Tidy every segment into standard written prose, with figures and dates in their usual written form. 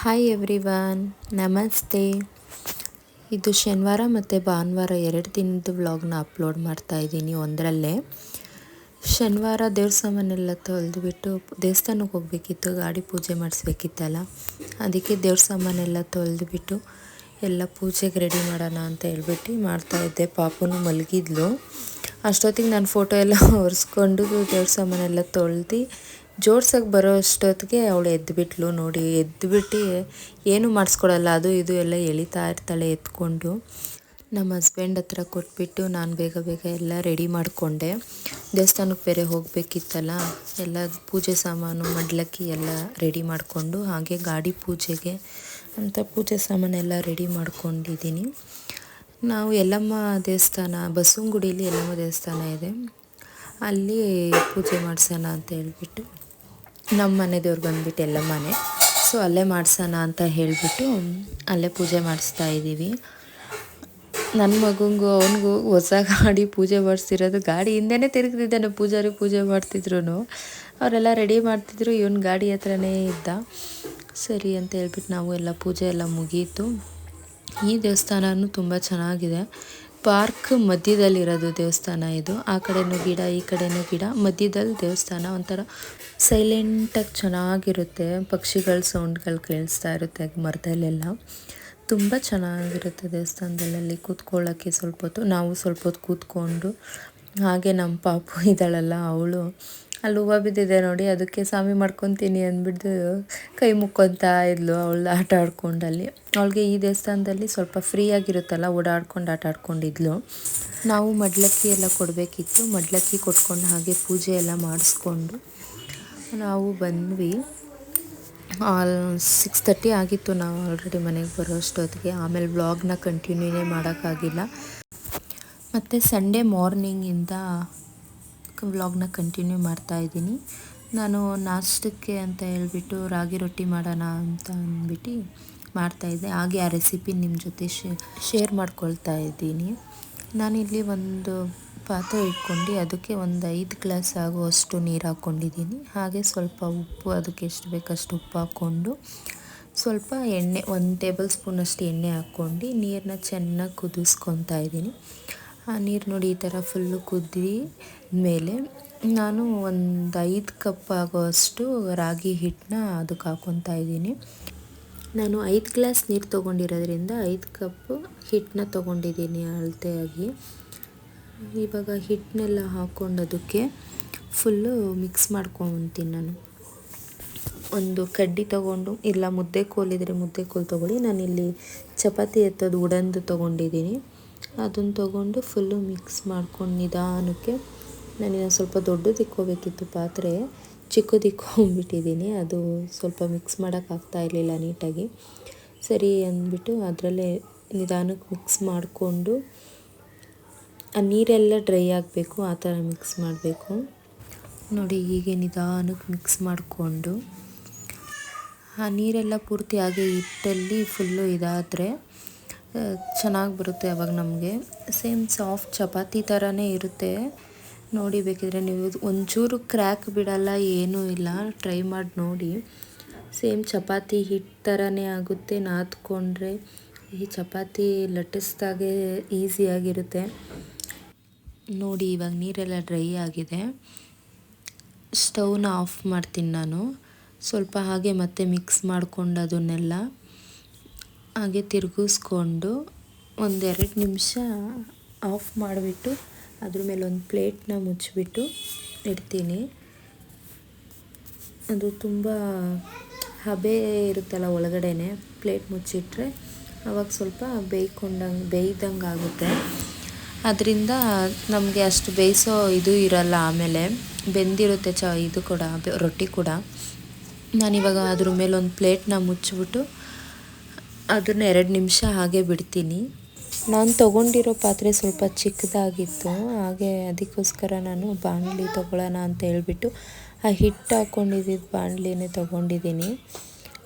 Hi everyone, ನಮಸ್ತೆ. ಇದು ಶನಿವಾರ ಮತ್ತು ಭಾನುವಾರ 2 ದಿನದ ವ್ಲಾಗ್ನ ಅಪ್ಲೋಡ್ ಮಾಡ್ತಾ ಇದ್ದೀನಿ. ಒಂದರಲ್ಲೇ ಶನಿವಾರ ದೇವ್ರ ಸಾಮಾನೆಲ್ಲ ತೊಳೆದುಬಿಟ್ಟು ದೇವಸ್ಥಾನಕ್ಕೆ ಹೋಗಬೇಕಿತ್ತು, ಗಾಡಿ ಪೂಜೆ ಮಾಡಿಸ್ಬೇಕಿತ್ತಲ್ಲ. ಅದಕ್ಕೆ ದೇವ್ರ ಸಾಮಾನೆಲ್ಲ ತೊಳೆದುಬಿಟ್ಟು ಎಲ್ಲ ಪೂಜೆಗೆ ರೆಡಿ ಮಾಡೋಣ ಅಂತ ಹೇಳ್ಬಿಟ್ಟು ಮಾಡ್ತಾಯಿದ್ದೆ. ಪಾಪುನು ಮಲಗಿದ್ಲು. ಅಷ್ಟೊತ್ತಿಗೆ ನಾನು ಫೋಟೋ ಎಲ್ಲ ಒರೆಸ್ಕೊಂಡು ದೇವ್ರ ಸಾಮಾನೆಲ್ಲ ತೊಳೆದು ಜೋಡ್ಸೋಕ್ಕೆ ಬರೋ ಅಷ್ಟೊತ್ತಿಗೆ ಅವಳು ಎದ್ದುಬಿಟ್ಲು. ನೋಡಿ, ಎದ್ದುಬಿಟ್ಟು ಏನು ಮಾಡಿಸ್ಕೊಡಲ್ಲ, ಅದು ಇದು ಎಲ್ಲ ಎಳಿತಾ ಇರ್ತಾಳೆ ಎತ್ಕೊಂಡು. ನಮ್ಮ ಹಸ್ಬೆಂಡ್ ಹತ್ರ ಕೊಟ್ಬಿಟ್ಟು ನಾನು ಬೇಗ ಬೇಗ ಎಲ್ಲ ರೆಡಿ ಮಾಡಿಕೊಂಡೆ. ದೇವಸ್ಥಾನಕ್ಕೆ ಬೇರೆ ಹೋಗಬೇಕಿತ್ತಲ್ಲ, ಎಲ್ಲ ಪೂಜೆ ಸಾಮಾನು ಮಡ್ಲಕ್ಕಿ ಎಲ್ಲ ರೆಡಿ ಮಾಡಿಕೊಂಡು ಹಾಗೆ ಗಾಡಿ ಪೂಜೆಗೆ ಅಂತ ಪೂಜೆ ಸಾಮಾನೆಲ್ಲ ರೆಡಿ ಮಾಡ್ಕೊಂಡಿದ್ದೀನಿ. ನಾವು ಯಲ್ಲಮ್ಮ ದೇವಸ್ಥಾನ, ಬಸವನಗುಡಿಯಲ್ಲಿ ಯಲ್ಲಮ್ಮ ದೇವಸ್ಥಾನ ಇದೆ, ಅಲ್ಲಿ ಪೂಜೆ ಮಾಡಿಸೋಣ ಅಂತ ಹೇಳ್ಬಿಟ್ಟು ನಮ್ಮ ಮನೆ ದೇವ್ರು ಬಂದುಬಿಟ್ಟು ಯಲ್ಲಮ್ಮನೇ, ಸೊ ಅಲ್ಲೇ ಮಾಡಿಸೋಣ ಅಂತ ಹೇಳಿಬಿಟ್ಟು ಅಲ್ಲೇ ಪೂಜೆ ಮಾಡಿಸ್ತಾ ಇದ್ದೀವಿ. ನನ್ನ ಮಗನಿಗೂ ಅವನಿಗೂ ಹೊಸ ಗಾಡಿ ಪೂಜೆ ಮಾಡಿಸ್ತಿರೋದು, ಗಾಡಿ ಹಿಂದೆನೇ ತಿರುಗ್ತಿದ್ದಾನೆ. ಪೂಜಾರಿ ಪೂಜೆ ಮಾಡ್ತಿದ್ರು, ಅವರೆಲ್ಲ ರೆಡಿ ಮಾಡ್ತಿದ್ರು, ಇವನು ಗಾಡಿ ಹತ್ರನೇ ಇದ್ದ. ಸರಿ ಅಂತ ಹೇಳ್ಬಿಟ್ಟು ನಾವು ಎಲ್ಲ ಪೂಜೆ ಎಲ್ಲ ಮುಗೀತು. ಈ ದೇವಸ್ಥಾನವೂ ತುಂಬ ಚೆನ್ನಾಗಿದೆ. ಪಾರ್ಕ್ ಮಧ್ಯದಲ್ಲಿರೋದು ದೇವಸ್ಥಾನ ಇದು. ಆ ಕಡೆನೂ ಗಿಡ, ಈ ಕಡೆನೂ ಗಿಡ, ಮಧ್ಯದಲ್ಲಿ ದೇವಸ್ಥಾನ. ಒಂಥರ ಸೈಲೆಂಟಾಗಿ ಚೆನ್ನಾಗಿರುತ್ತೆ. ಪಕ್ಷಿಗಳ ಸೌಂಡ್ಗಳು ಕೇಳಿಸ್ತಾ ಇರುತ್ತೆ ಮರದಲ್ಲೆಲ್ಲ. ತುಂಬ ಚೆನ್ನಾಗಿರುತ್ತೆ ದೇವಸ್ಥಾನದಲ್ಲಿ ಕೂತ್ಕೊಳ್ಳೋಕ್ಕೆ. ಸ್ವಲ್ಪ ಹೊತ್ತು ನಾವು ಸ್ವಲ್ಪ ಹೊತ್ತು ಕೂತ್ಕೊಂಡು, ಹಾಗೆ ನಮ್ಮ ಪಾಪು ಇದ್ದಾಳಲ್ಲ, ಅವಳು ಅಲ್ಲಿ ಹೂವು ಬಿದ್ದಿದೆ ನೋಡಿ, ಅದಕ್ಕೆ ಸ್ವಾಮಿ ಮಾಡ್ಕೊತೀನಿ ಅಂದ್ಬಿಟ್ಟು ಕೈ ಮುಕ್ಕೊತಾ ಇದ್ಲು. ಅವಳು ಆಟ ಆಡ್ಕೊಂಡಲ್ಲಿ. ಅವಳಿಗೆ ಈ ದೇವಸ್ಥಾನದಲ್ಲಿ ಸ್ವಲ್ಪ ಫ್ರೀ ಆಗಿರುತ್ತಲ್ಲ, ಓಡಾಡ್ಕೊಂಡು ಆಟ ಆಡ್ಕೊಂಡಿದ್ಲು. ನಾವು ಮಡ್ಲಕ್ಕಿ ಎಲ್ಲ ಕೊಡಬೇಕಿತ್ತು, ಮಡ್ಲಕ್ಕಿ ಕೊಟ್ಕೊಂಡು ಹಾಗೆ ಪೂಜೆ ಎಲ್ಲ ಮಾಡಿಸ್ಕೊಂಡು ನಾವು ಬಂದ್ವಿ. 6:30 ಆಗಿತ್ತು ನಾವು ಆಲ್ರೆಡಿ ಮನೆಗೆ ಬರೋ ಅಷ್ಟೊತ್ತಿಗೆ. ಆಮೇಲೆ ವ್ಲಾಗ್ನ ಕಂಟಿನ್ಯೂನೇ ಮಾಡೋಕ್ಕಾಗಿಲ್ಲ. ಮತ್ತು ಸಂಡೇ ಮಾರ್ನಿಂಗಿಂದ ವ್ಲಾಗ್ನ ಕಂಟಿನ್ಯೂ ಮಾಡ್ತಾಯಿದ್ದೀನಿ. ನಾನು ನಾಷ್ಟಕ್ಕೆ ಅಂತ ಹೇಳ್ಬಿಟ್ಟು ರಾಗಿ ರೊಟ್ಟಿ ಮಾಡೋಣ ಅಂತ ಅಂದ್ಬಿಟ್ಟು ಮಾಡ್ತಾಯಿದ್ದೆ. ಹಾಗೆ ಆ ರೆಸಿಪಿ ನಿಮ್ಮ ಜೊತೆ ಶೇರ್ ಮಾಡ್ಕೊಳ್ತಾ ಇದ್ದೀನಿ. ನಾನಿಲ್ಲಿ ಒಂದು ಪಾತ್ರೆ ಇಟ್ಕೊಂಡು ಅದಕ್ಕೆ ಒಂದು 5 ಗ್ಲಾಸ್ ಆಗುವಷ್ಟು ನೀರು ಹಾಕ್ಕೊಂಡಿದ್ದೀನಿ. ಹಾಗೆ ಸ್ವಲ್ಪ ಉಪ್ಪು, ಅದಕ್ಕೆ ಎಷ್ಟು ಬೇಕಷ್ಟು ಉಪ್ಪು ಹಾಕ್ಕೊಂಡು ಸ್ವಲ್ಪ ಎಣ್ಣೆ, 1 ಟೇಬಲ್ ಸ್ಪೂನಷ್ಟು ಎಣ್ಣೆ ಹಾಕ್ಕೊಂಡು ನೀರನ್ನ ಚೆನ್ನಾಗಿ ಕುದಿಸ್ಕೊತಾ ಇದ್ದೀನಿ. ಆ ನೀರು ನೋಡಿ ಈ ಥರ ಫುಲ್ಲು ಕುದ್ದಿ ಮೇಲೆ ನಾನು ಒಂದು 5 ಕಪ್ ಆಗೋಷ್ಟು ರಾಗಿ ಹಿಟ್ಟನ್ನ ಅದಕ್ಕೆ ಹಾಕ್ಕೊತಾ ಇದ್ದೀನಿ. ನಾನು 5 ಗ್ಲಾಸ್ ನೀರು ತೊಗೊಂಡಿರೋದ್ರಿಂದ 5 ಕಪ್ ಹಿಟ್ಟನ್ನ ತೊಗೊಂಡಿದ್ದೀನಿ ಅಳತೆಯಾಗಿ. ಇವಾಗ ಹಿಟ್ಟನ್ನೆಲ್ಲ ಹಾಕ್ಕೊಂಡು ಅದಕ್ಕೆ ಫುಲ್ಲು ಮಿಕ್ಸ್ ಮಾಡ್ಕೊತೀನಿ. ನಾನು ಒಂದು ಕಡ್ಡಿ ತೊಗೊಂಡು, ಇಲ್ಲ ಮುದ್ದೆ ಕೋಲಿದ್ರೆ ಮುದ್ದೆ ಕೋಲು ತೊಗೊಳ್ಳಿ. ನಾನಿಲ್ಲಿ ಚಪಾತಿ ಎತ್ತೋದು ಉಡಂದು ತೊಗೊಂಡಿದ್ದೀನಿ. ಅದನ್ನು ತೊಗೊಂಡು ಫುಲ್ಲು ಮಿಕ್ಸ್ ಮಾಡ್ಕೊಂಡು ನಿಧಾನಕ್ಕೆ, ನಾನಿನ್ನು ಸ್ವಲ್ಪ ದೊಡ್ಡದು ಇಕ್ಕೋಬೇಕಿತ್ತು ಪಾತ್ರೆ, ಚಿಕ್ಕದು ಇಕ್ಕೊಂಬಿಟ್ಟಿದ್ದೀನಿ. ಅದು ಸ್ವಲ್ಪ ಮಿಕ್ಸ್ ಮಾಡೋಕ್ಕಾಗ್ತಾ ಇರಲಿಲ್ಲ ನೀಟಾಗಿ. ಸರಿ ಅಂದ್ಬಿಟ್ಟು ಅದರಲ್ಲೇ ನಿಧಾನಕ್ಕೆ ಮಿಕ್ಸ್ ಮಾಡಿಕೊಂಡು, ಆ ನೀರೆಲ್ಲ ಡ್ರೈ ಆಗಬೇಕು, ಆ ಥರ ಮಿಕ್ಸ್ ಮಾಡಬೇಕು. ನೋಡಿ, ಹೀಗೆ ನಿಧಾನಕ್ಕೆ ಮಿಕ್ಸ್ ಮಾಡಿಕೊಂಡು ಆ ನೀರೆಲ್ಲ ಪೂರ್ತಿ ಹಾಗೆ ಹಿಟ್ಟಲ್ಲಿ ಫುಲ್ಲು ಇದಾದರೆ ಚೆನ್ನಾಗಿ ಬರುತ್ತೆ. ಅವಾಗ ನಮಗೆ ಸೇಮ್ ಸಾಫ್ಟ್ ಚಪಾತಿ ಥರನೇ ಇರುತ್ತೆ. ನೋಡಿ, ಬೇಕಿದ್ರೆ ನೀವು ಒಂಚೂರು ಕ್ರ್ಯಾಕ್ ಬಿಡಲ್ಲ, ಏನೂ ಇಲ್ಲ, ಟ್ರೈ ಮಾಡಿ ನೋಡಿ. ಸೇಮ್ ಚಪಾತಿ ಹಿಟ್ಟು ಥರನೇ ಆಗುತ್ತೆ. ನಾದ್ಕೊಂಡ್ರೆ ಈ ಚಪಾತಿ ಲಟ್ಟಿಸ್ದಾಗೆ ಈಸಿಯಾಗಿರುತ್ತೆ. ನೋಡಿ, ಇವಾಗ ನೀರೆಲ್ಲ ಡ್ರೈ ಆಗಿದೆ. ಸ್ಟವ್ನ ಆಫ್ ಮಾಡ್ತೀನಿ ನಾನು. ಸ್ವಲ್ಪ ಹಾಗೆ ಮತ್ತೆ ಮಿಕ್ಸ್ ಮಾಡ್ಕೊಂಡು ಅದನ್ನೆಲ್ಲ ಹಾಗೆ ತಿರುಗಿಸ್ಕೊಂಡು 1-2 ನಿಮಿಷ ಆಫ್ ಮಾಡಿಬಿಟ್ಟು ಅದ್ರ ಮೇಲೆ ಒಂದು ಪ್ಲೇಟ್ನ ಮುಚ್ಚಿಬಿಟ್ಟು ಇಡ್ತೀನಿ. ಅದು ತುಂಬ ಹಬೆ ಇರುತ್ತಲ್ಲ ಒಳಗಡೆನೆ, ಪ್ಲೇಟ್ ಮುಚ್ಚಿಟ್ರೆ ಆವಾಗ ಸ್ವಲ್ಪ ಬೇಯ್ದಂಗೆ ಆಗುತ್ತೆ. ಅದರಿಂದ ನಮಗೆ ಅಷ್ಟು ಬೇಯಿಸೋ ಇದು ಇರಲ್ಲ. ಆಮೇಲೆ ಬೆಂದಿರುತ್ತೆ ಇದು ಕೂಡ, ರೊಟ್ಟಿ ಕೂಡ. ನಾನಿವಾಗ ಅದ್ರ ಮೇಲೆ ಒಂದು ಪ್ಲೇಟ್ನ ಮುಚ್ಚಿಬಿಟ್ಟು ಅದನ್ನು 2 ನಿಮಿಷ ಹಾಗೆ ಬಿಡ್ತೀನಿ. ನಾನು ತೊಗೊಂಡಿರೋ ಪಾತ್ರೆ ಸ್ವಲ್ಪ ಚಿಕ್ಕದಾಗಿತ್ತು, ಹಾಗೆ ಅದಕ್ಕೋಸ್ಕರ ನಾನು ಬಾಣಲಿ ತೊಗೊಳ್ಳೋಣ ಅಂತ ಹೇಳ್ಬಿಟ್ಟು ಆ ಹಿಟ್ಟು ಹಾಕ್ಕೊಂಡಿದ್ದು ಬಾಣಲಿನೇ ತೊಗೊಂಡಿದ್ದೀನಿ.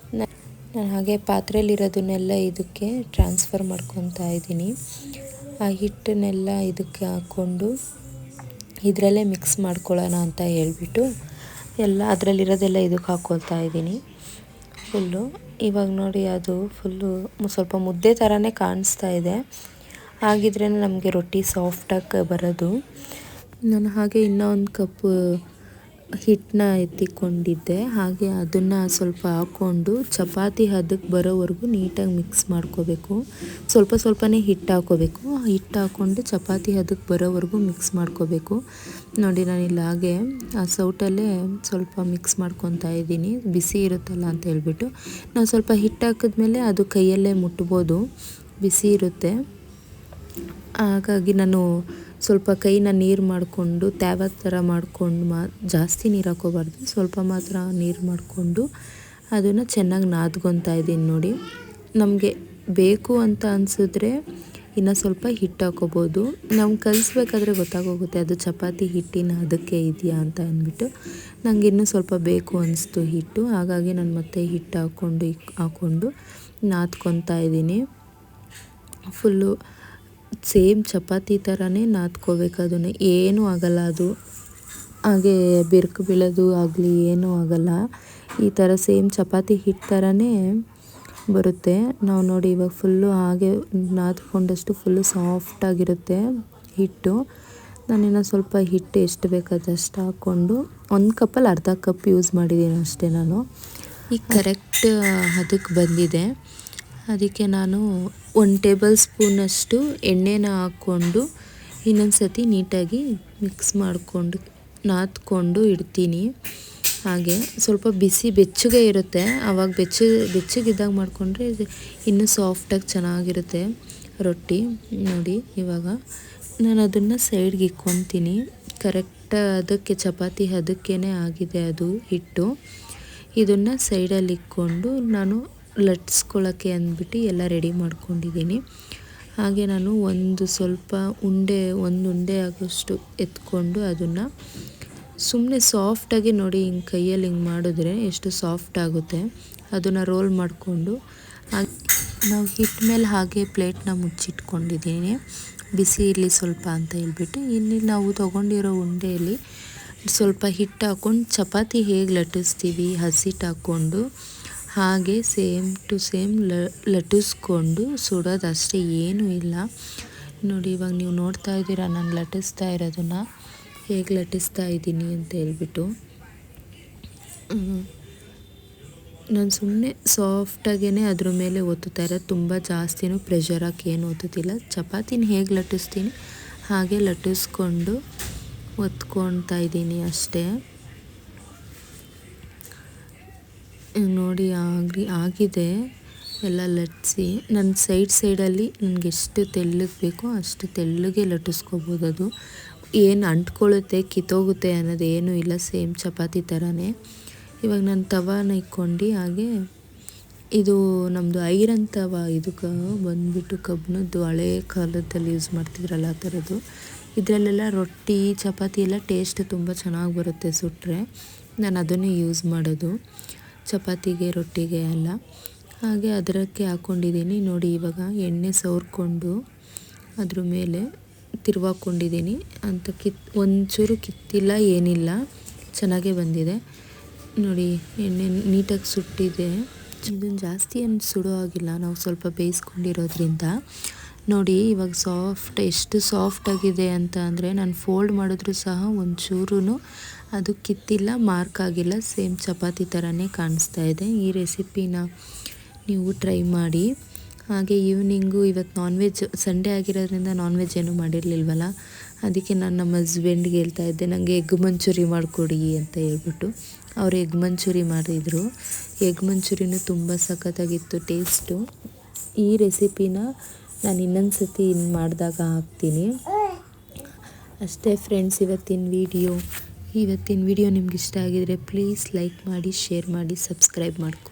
ನಾನು ಹಾಗೆ ಪಾತ್ರೆಯಲ್ಲಿರೋದನ್ನೆಲ್ಲ ಇದಕ್ಕೆ ಟ್ರಾನ್ಸ್ಫರ್ ಮಾಡ್ಕೊತಾ ಇದ್ದೀನಿ. ಆ ಹಿಟ್ಟನ್ನೆಲ್ಲ ಇದಕ್ಕೆ ಹಾಕ್ಕೊಂಡು ಇದರಲ್ಲೇ ಮಿಕ್ಸ್ ಮಾಡ್ಕೊಳ್ಳೋಣ ಅಂತ ಹೇಳ್ಬಿಟ್ಟು ಎಲ್ಲ ಅದರಲ್ಲಿರೋದೆಲ್ಲ ಇದಕ್ಕೆ ಹಾಕ್ಕೊಳ್ತಾ ಇದ್ದೀನಿ. ಫುಲ್ಲು. ಇವಾಗ ನೋಡಿ ಅದು ಫುಲ್ಲು ಸ್ವಲ್ಪ ಮುದ್ದೆ ಥರನೇ ಕಾಣಿಸ್ತಾ ಇದೆ. ಹಾಗಿದ್ರೇ ನಮಗೆ ರೊಟ್ಟಿ ಸಾಫ್ಟಾಗಿ ಬರೋದು. ನಾನು ಹಾಗೆ ಇನ್ನೂ ಒಂದು ಕಪ್ಪು ಹಿಟ್ಟನ್ನ ಎತ್ತಿಕೊಂಡಿದ್ದೆ. ಹಾಗೆ ಅದನ್ನು ಸ್ವಲ್ಪ ಹಾಕ್ಕೊಂಡು ಚಪಾತಿ ಹದಕ್ಕೆ ಬರೋವರೆಗೂ ನೀಟಾಗಿ ಮಿಕ್ಸ್ ಮಾಡ್ಕೋಬೇಕು. ಸ್ವಲ್ಪ ಸ್ವಲ್ಪನೇ ಹಿಟ್ಟು ಹಾಕ್ಕೋಬೇಕು. ಹಿಟ್ಟು ಹಾಕ್ಕೊಂಡು ಚಪಾತಿ ಹದಕ್ಕೆ ಬರೋವರೆಗೂ ಮಿಕ್ಸ್ ಮಾಡ್ಕೋಬೇಕು. ನೋಡಿ ನಾನಿಲ್ಲಿ ಹಾಗೆ ಆ ಸೌಟಲ್ಲೇ ಸ್ವಲ್ಪ ಮಿಕ್ಸ್ ಮಾಡ್ಕೊತಾ ಇದ್ದೀನಿ, ಬಿಸಿ ಇರುತ್ತಲ್ಲ ಅಂತ ಹೇಳ್ಬಿಟ್ಟು. ನಾವು ಸ್ವಲ್ಪ ಹಿಟ್ಟು ಹಾಕಿದ್ಮೇಲೆ ಅದು ಕೈಯಲ್ಲೇ ಮುಟ್ಬೋದು, ಬಿಸಿ ಇರುತ್ತೆ. ಹಾಗಾಗಿ ನಾನು ಸ್ವಲ್ಪ ಕೈನ ನೀರು ಮಾಡಿಕೊಂಡು ತ್ಯಾವ ಥರ ಮಾಡಿಕೊಂಡು ಜಾಸ್ತಿ ನೀರು ಹಾಕೋಬಾರ್ದು, ಸ್ವಲ್ಪ ಮಾತ್ರ ನೀರು ಮಾಡಿಕೊಂಡು ಅದನ್ನು ಚೆನ್ನಾಗಿ ನಾದ್ಕೊತಾ ಇದ್ದೀನಿ. ನೋಡಿ, ನಮಗೆ ಬೇಕು ಅಂತ ಅನಿಸಿದ್ರೆ ಇನ್ನು ಸ್ವಲ್ಪ ಹಿಟ್ಟು ಹಾಕೋಬೋದು. ನಾವು ಕಲಿಸ್ಬೇಕಾದ್ರೆ ಗೊತ್ತಾಗೋಗುತ್ತೆ ಅದು ಚಪಾತಿ ಹಿಟ್ಟಿನ ಅದಕ್ಕೆ ಇದೆಯಾ ಅಂತ ಅಂದ್ಬಿಟ್ಟು. ನನಗೆ ಇನ್ನೂ ಸ್ವಲ್ಪ ಬೇಕು ಅನಿಸ್ತು ಹಿಟ್ಟು, ಹಾಗಾಗಿ ನಾನು ಮತ್ತೆ ಹಿಟ್ಟು ಹಾಕ್ಕೊಂಡು ನಾದ್ಕೊತಾ ಇದ್ದೀನಿ. ಫುಲ್ಲು ಸೇಮ್ ಚಪಾತಿ ಥರನೇ ನಾದ್ಕೋಬೇಕು. ಅದನ್ನು ಏನೂ ಆಗೋಲ್ಲ, ಅದು ಹಾಗೆ ಬಿರುಕು ಬೀಳೋದು ಆಗಲಿ ಏನೂ ಆಗೋಲ್ಲ. ಈ ಥರ ಸೇಮ್ ಚಪಾತಿ ಹಿಟ್ಟು ಥರನೇ ಬರುತ್ತೆ. ನಾವು ನೋಡಿ ಇವಾಗ ಫುಲ್ಲು ಹಾಗೆ ನಾದ್ಕೊಂಡಷ್ಟು ಫುಲ್ಲು ಸಾಫ್ಟಾಗಿರುತ್ತೆ ಹಿಟ್ಟು. ನಾನಿನ್ನು ಸ್ವಲ್ಪ ಹಿಟ್ಟು ಎಷ್ಟು ಬೇಕಾದಷ್ಟು ಹಾಕ್ಕೊಂಡು ಒಂದು ಕಪ್ಪಲ್ಲಿ ಅರ್ಧ ಕಪ್ ಯೂಸ್ ಮಾಡಿದ್ದೀನಿ ಅಷ್ಟೇ ನಾನು. ಈಗ ಕರೆಕ್ಟ್ ಅದಕ್ಕೆ ಬಂದಿದೆ. ಅದಕ್ಕೆ ನಾನು 1 ಟೇಬಲ್ ಸ್ಪೂನಷ್ಟು ಎಣ್ಣೆನ ಹಾಕ್ಕೊಂಡು ಇನ್ನೊಂದು ಸತಿ ನೀಟಾಗಿ ಮಿಕ್ಸ್ ಮಾಡಿಕೊಂಡು ನಾದ್ಕೊಂಡು ಇಡ್ತೀನಿ. ಹಾಗೆ ಸ್ವಲ್ಪ ಬೆಚ್ಚಗೆ ಇರುತ್ತೆ, ಆವಾಗ ಬೆಚ್ಚಗಿದ್ದಾಗ ಮಾಡಿಕೊಂಡ್ರೆ ಇನ್ನೂ ಸಾಫ್ಟಾಗಿ ಚೆನ್ನಾಗಿರುತ್ತೆ ರೊಟ್ಟಿ. ನೋಡಿ ಇವಾಗ ನಾನು ಅದನ್ನು ಸೈಡ್ಗೆ ಇಕ್ಕೊತೀನಿ. ಕರೆಕ್ಟ್ ಅದಕ್ಕೆ ಚಪಾತಿ ಅದಕ್ಕೇ ಆಗಿದೆ ಅದು ಹಿಟ್ಟು. ಇದನ್ನು ಸೈಡಲ್ಲಿ ಇಕ್ಕೊಂಡು ನಾನು ಲಟ್ಸ್ಕೊಳ್ಳೋಕ್ಕೆ ಅಂದ್ಬಿಟ್ಟು ಎಲ್ಲ ರೆಡಿ ಮಾಡ್ಕೊಂಡಿದ್ದೀನಿ. ಹಾಗೆ ನಾನು ಒಂದು ಉಂಡೆ ಆಗೋಷ್ಟು ಎತ್ಕೊಂಡು ಅದನ್ನು ಸುಮ್ಮನೆ ಸಾಫ್ಟಾಗಿ ನೋಡಿ ಹಿಂಗೆ ಕೈಯಲ್ಲಿ ಹಿಂಗೆ ಮಾಡಿದ್ರೆ ಎಷ್ಟು ಸಾಫ್ಟ್ ಆಗುತ್ತೆ. ಅದನ್ನು ರೋಲ್ ಮಾಡಿಕೊಂಡು ನಾವು ಹಿಟ್ಟು ಮೇಲೆ ಹಾಗೆ ಪ್ಲೇಟ್ನ ಮುಚ್ಚಿಟ್ಕೊಂಡಿದ್ದೀನಿ, ಬಿಸಿ ಇರಲಿ ಸ್ವಲ್ಪ ಅಂತ ಹೇಳ್ಬಿಟ್ಟು. ಇಲ್ಲಿ ನಾವು ತೊಗೊಂಡಿರೋ ಉಂಡೆಯಲ್ಲಿ ಸ್ವಲ್ಪ ಹಿಟ್ಟು ಹಾಕ್ಕೊಂಡು ಚಪಾತಿ ಹೇಗೆ ಲಟ್ಟಿಸ್ತೀವಿ ಹಸಿಟ್ಟು ಹಾಕ್ಕೊಂಡು ಹಾಗೆ ಸೇಮ್ ಟು ಸೇಮ್ ಲಟ್ಟಿಸ್ಕೊಂಡು ಸುಡೋದು ಅಷ್ಟೇ, ಏನೂ ಇಲ್ಲ. ನೋಡಿ ಇವಾಗ ನೀವು ನೋಡ್ತಾ ಇದ್ದೀರಾ ನಾನು ಲಟ್ಟಿಸ್ತಾ ಇರೋದನ್ನು, ಹೇಗೆ ಲಟ್ಟಿಸ್ತಾ ಇದ್ದೀನಿ ಅಂತ ಹೇಳ್ಬಿಟ್ಟು. ನಾನು ಸುಮ್ಮನೆ ಸಾಫ್ಟಾಗೇ ಅದ್ರ ಮೇಲೆ ಒತ್ತುತ್ತಾ ಇರೋದು, ತುಂಬ ಜಾಸ್ತಿನೂ ಪ್ರೆಷರ್ ಹಾಕಿ ಏನು ಒತ್ತುತ್ತಿಲ್ಲ. ಚಪಾತಿನ ಹೇಗೆ ಲಟ್ಟಿಸ್ತೀನಿ ಹಾಗೆ ಲಟ್ಟಿಸ್ಕೊಂಡು ಒತ್ಕೊಳ್ತಾ ಇದ್ದೀನಿ ಅಷ್ಟೇ. ನೋಡಿ ಆಗಿದೆ ಎಲ್ಲ ಲಟ್ಟಿಸಿ. ನನ್ನ ಸೈಡಲ್ಲಿ ನನಗೆ ಎಷ್ಟು ತೆಳ್ಳಗೆ ಬೇಕೋ ಅಷ್ಟು ತೆಳ್ಳಗೆ ಲಟ್ಟಿಸ್ಕೋಬೋದು. ಅದು ಏನು ಅಂಟ್ಕೊಳ್ಳುತ್ತೆ ಕಿತ್ತೋಗುತ್ತೆ ಅನ್ನೋದು ಏನೂ ಇಲ್ಲ, ಸೇಮ್ ಚಪಾತಿ ಥರನೇ. ಇವಾಗ ನಾನು ತವಾನ ಇಕ್ಕೊಂಡು ಹಾಗೆ ಇದು ನಮ್ಮದು ಐರನ್ ತವ, ಇದಕ್ಕೆ ಬಂದುಬಿಟ್ಟು ಕಬ್ಬಿಣದ್ದು ಹಳೆ ಕಾಲದಲ್ಲಿ ಯೂಸ್ ಮಾಡ್ತಿದ್ರಲ್ಲ ಆ ಥರದ್ದು. ಇದರಲ್ಲೆಲ್ಲ ರೊಟ್ಟಿ ಚಪಾತಿ ಎಲ್ಲ ಟೇಸ್ಟ್ ತುಂಬ ಚೆನ್ನಾಗಿ ಬರುತ್ತೆ ಸುಟ್ಟರೆ. ನಾನು ಅದನ್ನೇ ಯೂಸ್ ಮಾಡೋದು ಚಪಾತಿಗೆ ರೊಟ್ಟಿಗೆ ಎಲ್ಲ. ಹಾಗೆ ಅದಕ್ಕೆ ಹಾಕ್ಕೊಂಡಿದ್ದೀನಿ. ನೋಡಿ ಇವಾಗ ಎಣ್ಣೆ ಸವರ್ಕೊಂಡು ಅದ್ರ ಮೇಲೆ ತಿರ್ವಾಕೊಂಡಿದ್ದೀನಿ ಅಂತ ಒಂಚೂರು ಕಿತ್ತಿಲ್ಲ ಏನಿಲ್ಲ, ಚೆನ್ನಾಗೇ ಬಂದಿದೆ. ನೋಡಿ ಎಣ್ಣೆ ನೀಟಾಗಿ ಸುಟ್ಟಿದೆ. ಇದನ್ನು ಜಾಸ್ತಿ ಏನು ಸುಡೋ ಆಗಿಲ್ಲ, ನಾವು ಸ್ವಲ್ಪ ಬೇಯಿಸ್ಕೊಂಡಿರೋದ್ರಿಂದ. ನೋಡಿ ಇವಾಗ ಎಷ್ಟು ಸಾಫ್ಟಾಗಿದೆ ಅಂತ ಅಂದರೆ ನಾನು ಫೋಲ್ಡ್ ಮಾಡಿದ್ರೂ ಸಹ ಒಂಚೂರು ಅದು ಕಿತ್ತಿಲ್ಲ, ಮಾರ್ಕ್ ಆಗಿಲ್ಲ, ಸೇಮ್ ಚಪಾತಿ ಥರನೇ ಕಾಣಿಸ್ತಾ ಇದೆ. ಈ ರೆಸಿಪಿನ ನೀವು ಟ್ರೈ ಮಾಡಿ. ಹಾಗೆ ಈವ್ನಿಂಗು ಇವತ್ತು ನಾನ್ ವೆಜ್ ಸಂಡೇ ಆಗಿರೋದ್ರಿಂದ ನಾನ್ ವೆಜ್ ಏನೂ ಮಾಡಿರಲಿಲ್ವಲ್ಲ, ಅದಕ್ಕೆ ನಾನು ನಮ್ಮ ಹಸ್ಬೆಂಡ್ಗೆ ಹೇಳ್ತಾ ಇದ್ದೆ ನನಗೆ ಎಗ್ ಮಂಚೂರಿ ಮಾಡಿಕೊಡಿ ಅಂತ ಹೇಳ್ಬಿಟ್ಟು. ಅವರು ಎಗ್ ಮಂಚೂರಿ ಮಾಡಿದರು. ಎಗ್ ಮಂಚೂರಿನೂ ತುಂಬ ಸಖತ್ತಾಗಿತ್ತು ಟೇಸ್ಟು. ಈ ರೆಸಿಪಿನ ನಾನು ಇನ್ನೊಂದು ಸತಿ ಮಾಡಿದಾಗ ಹಾಕ್ತೀನಿ ಅಷ್ಟೇ ಫ್ರೆಂಡ್ಸ್. ಇವತ್ತಿನ ವಿಡಿಯೋ ನಿಮ್ಗೆ ಇಷ್ಟ ಆಗಿದರೆ ಪ್ಲೀಸ್ ಲೈಕ್ ಮಾಡಿ, ಶೇರ್ ಮಾಡಿ, ಸಬ್ಸ್ಕ್ರೈಬ್ ಮಾಡ್ಕೊ.